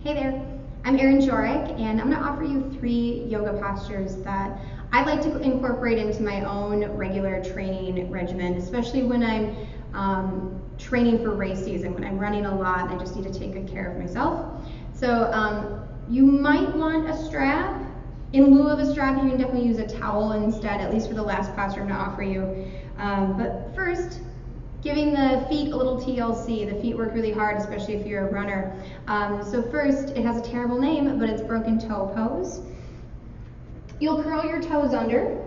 Hey there, I'm Erin Jorek, and I'm going to offer you 3 yoga postures that I like to incorporate into my own regular training regimen, especially when I'm training for race season, when I'm running a lot and I just need to take good care of myself. So you might want a strap. In lieu of a strap, you can definitely use a towel instead, at least for the last posture I'm going to offer you. But first, giving the feet a little TLC. The feet work really hard, especially if you're a runner. So first, it has a terrible name, but it's broken toe pose. You'll curl your toes under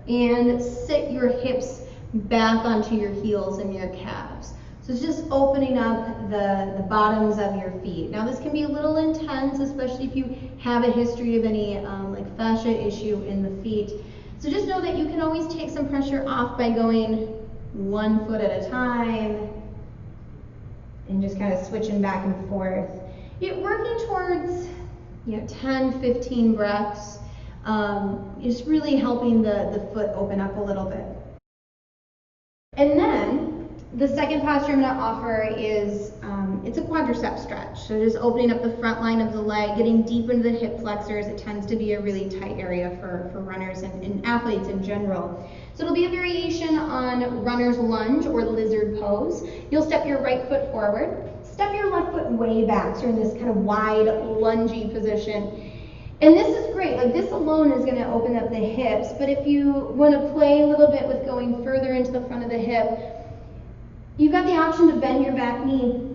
and sit your hips back onto your heels and your calves. So it's just opening up the bottoms of your feet. Now this can be a little intense, especially if you have a history of any like fascia issue in the feet. So just know that you can always take some pressure off by going 1 foot at a time and just kind of switching back and forth. You're working towards 10, 15 breaths, just really helping the foot open up a little bit. And then the second posture I'm going to offer is it's a quadricep stretch. So just opening up the front line of the leg, getting deep into the hip flexors. It tends to be a really tight area for runners and athletes in general. So it'll be a variation on runner's lunge or lizard pose. You'll step your right foot forward, step your left foot way back, so you're in this kind of wide, lungy position. And this is great, like this alone is gonna open up the hips, but if you wanna play a little bit with going further into the front of the hip, you've got the option to bend your back knee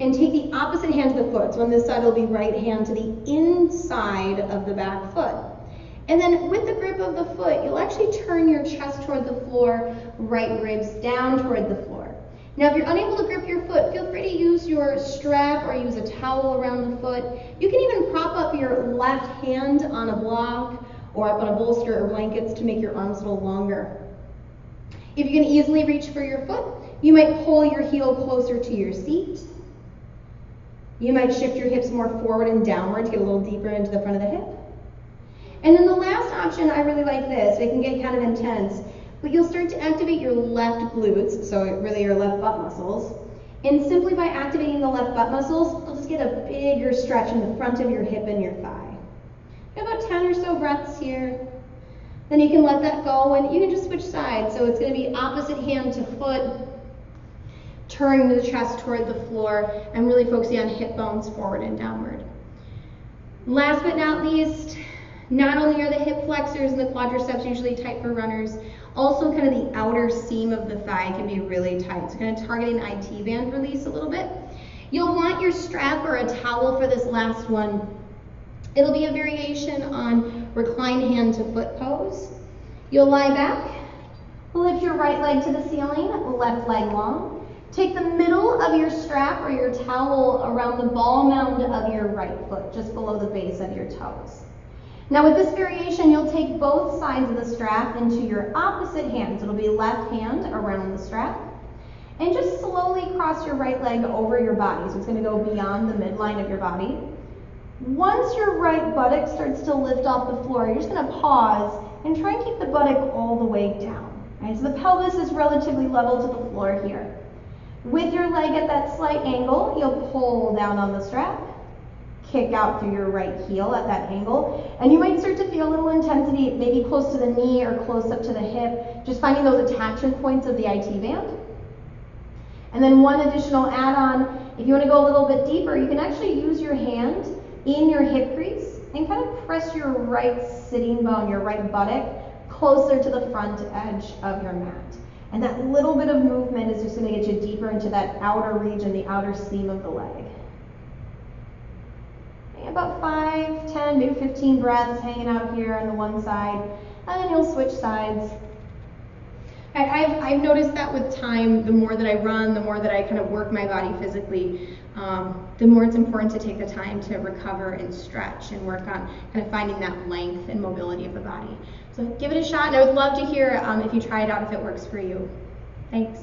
and take the opposite hand to the foot. So on this side, it'll be right hand to the inside of the back foot. And then with the grip of the foot, you'll actually turn your chest toward the floor, right ribs down toward the floor. Now, if you're unable to grip your foot, feel free to use your strap or use a towel around the foot. You can even prop up your left hand on a block or up on a bolster or blankets to make your arms a little longer. If you can easily reach for your foot, you might pull your heel closer to your seat. You might shift your hips more forward and downward to get a little deeper into the front of the hip. And then the last option, I really like this. It can get kind of intense, but you'll start to activate your left glutes, so really your left butt muscles. And simply by activating the left butt muscles, you'll just get a bigger stretch in the front of your hip and your thigh. About 10 or so breaths here. Then you can let that go and you can just switch sides. So it's going to be opposite hand to foot, turning the chest toward the floor, and really focusing on hip bones forward and downward. Last but not least, not only are the hip flexors and the quadriceps usually tight for runners, also kind of the outer seam of the thigh can be really tight. So kind of targeting IT band release a little bit. You'll want your strap or a towel for this last one. It'll be a variation on reclined hand to foot pose. You'll lie back, lift your right leg to the ceiling, left leg long. Take the middle of your strap or your towel around the ball mound of your right foot, just below the base of your toes. Now with this variation, you'll take both sides of the strap into your opposite hands. It'll be left hand around the strap. And just slowly cross your right leg over your body. So it's going to go beyond the midline of your body. Once your right buttock starts to lift off the floor, you're just going to pause and try and keep the buttock all the way down. Right? So the pelvis is relatively level to the floor here. With your leg at that slight angle, you'll pull down on the strap. Kick out through your right heel at that angle, and you might start to feel a little intensity, maybe close to the knee or close up to the hip, just finding those attachment points of the IT band. And then one additional add-on, if you want to go a little bit deeper, you can actually use your hand in your hip crease and kind of press your right sitting bone, your right buttock, closer to the front edge of your mat. And that little bit of movement is just going to get you deeper into that outer region, the outer seam of the leg. About 5, 10, maybe 15 breaths hanging out here on the one side, and then you'll switch sides. I've noticed that with time, the more that I run, the more that I kind of work my body physically, the more it's important to take the time to recover and stretch and work on kind of finding that length and mobility of the body. So give it a shot, and I would love to hear if you try it out, if it works for you. Thanks.